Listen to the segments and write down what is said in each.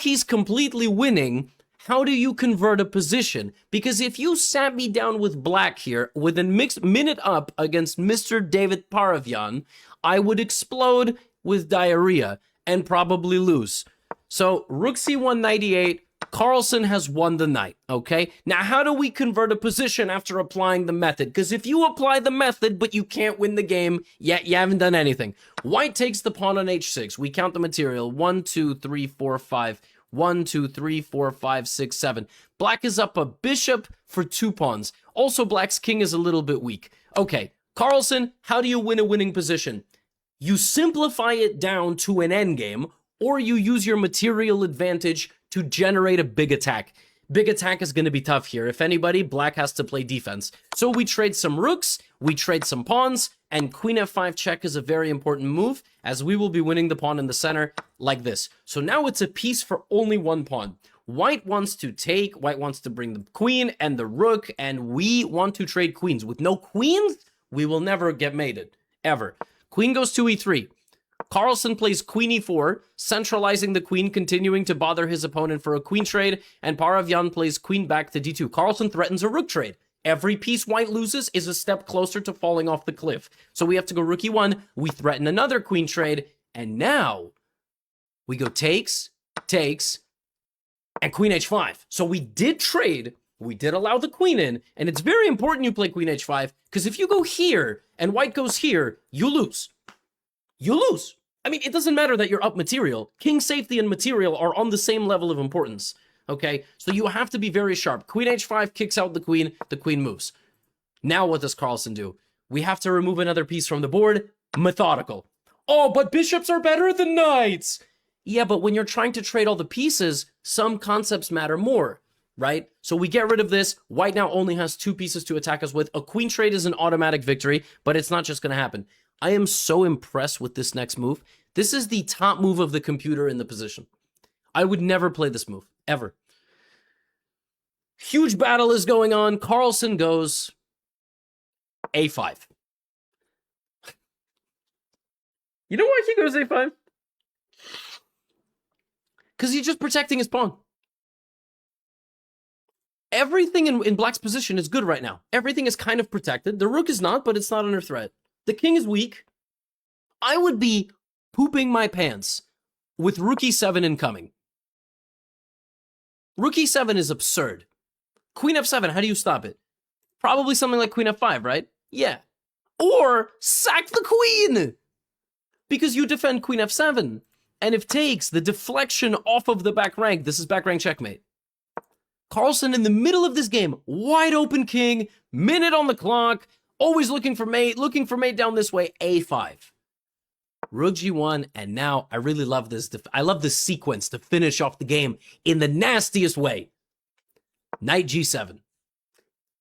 he's completely winning, how do you convert a position? Because if you sat me down with black here with a minute up against Mr. David Paravian, I would explode with diarrhea and probably lose. So rook c1 98, Carlsen has won the knight, okay? Now, how do we convert a position after applying the method? Because if you apply the method, but you can't win the game, yet you haven't done anything. White takes the pawn on h6. We count the material. 1, 2, 3, 4, 5. 1, 2, 3, 4, 5, 6, 7. Black is up a bishop for 2 pawns. Also, black's king is a little bit weak. Okay, Carlsen, how do you win a winning position? You simplify it down to an endgame, or you use your material advantage to generate a big attack. Big attack is going to be tough here. If anybody, black has to play defense. So we trade some rooks, we trade some pawns, and queen f5 check is a very important move, as we will be winning the pawn in the center like this. So now it's a piece for only 1 pawn. White wants to take, white wants to bring the queen and the rook, and we want to trade queens. With no queens, we will never get mated, ever. Queen goes to e3. Carlsen plays queen e4, centralizing the queen, continuing to bother his opponent for a queen trade, and Paravian plays queen back to d2. Carlsen threatens a rook trade. Every piece white loses is a step closer to falling off the cliff. So we have to go rook e1, we threaten another queen trade, and now we go takes, takes, and queen h5. So we did trade, we did allow the queen in, and it's very important you play queen h5, because if you go here and white goes here, you lose. You lose. I mean, it doesn't matter that you're up material. King safety and material are on the same level of importance, okay? So you have to be very sharp. Queen h5 kicks out the queen moves. Now what does Carlsen do? We have to remove another piece from the board. Methodical. Oh, but bishops are better than knights. Yeah, but when you're trying to trade all the pieces, some concepts matter more, right? So we get rid of this. White now only has 2 pieces to attack us with. A queen trade is an automatic victory, but it's not just going to happen. I am so impressed with this next move. This is the top move of the computer in the position. I would never play this move, ever. Huge battle is going on. Carlsen goes a5. You know why he goes a5? Because he's just protecting his pawn. Everything in black's position is good right now. Everything is kind of protected. The rook is not, but it's not under threat. The king is weak. I would be pooping my pants with rook e7 incoming. Rook e7 is absurd. Queen f7, how do you stop it? Probably something like queen f5, right? Yeah. Or sack the queen! Because you defend queen f7. And if takes, the deflection off of the back rank, this is back rank checkmate. Carlsen in the middle of this game, wide open king, minute on the clock, always looking for mate down this way, a5. Rook g1, and now I really love this. I love this sequence to finish off the game in the nastiest way. Knight g7.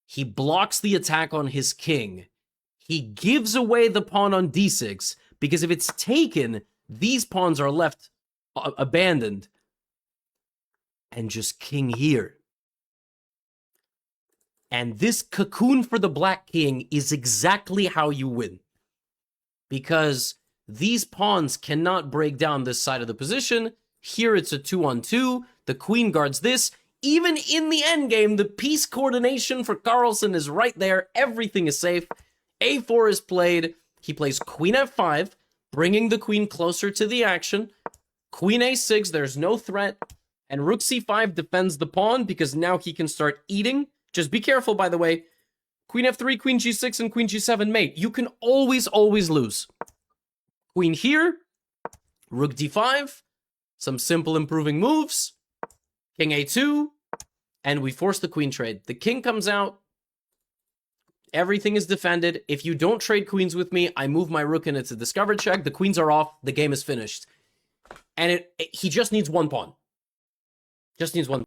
He blocks the attack on his king. He gives away the pawn on d6, because if it's taken, these pawns are left abandoned. And just king here. And this cocoon for the black king is exactly how you win. Because these pawns cannot break down this side of the position. Here it's a 2-on-2. The queen guards this. Even in the endgame, the piece coordination for Carlsen is right there. Everything is safe. a4 is played. He plays queen f5, bringing the queen closer to the action. Queen a6, there's no threat. And rook c5 defends the pawn because now he can start eating. Just be careful, by the way. Queen f3, queen g6, and queen g7 mate. You can always, always lose. Queen here. Rook d5. Some simple improving moves. King a2. And we force the queen trade. The king comes out. Everything is defended. If you don't trade queens with me, I move my rook and it's a discover check. The queens are off. The game is finished. And he just needs 1 pawn. Just needs 1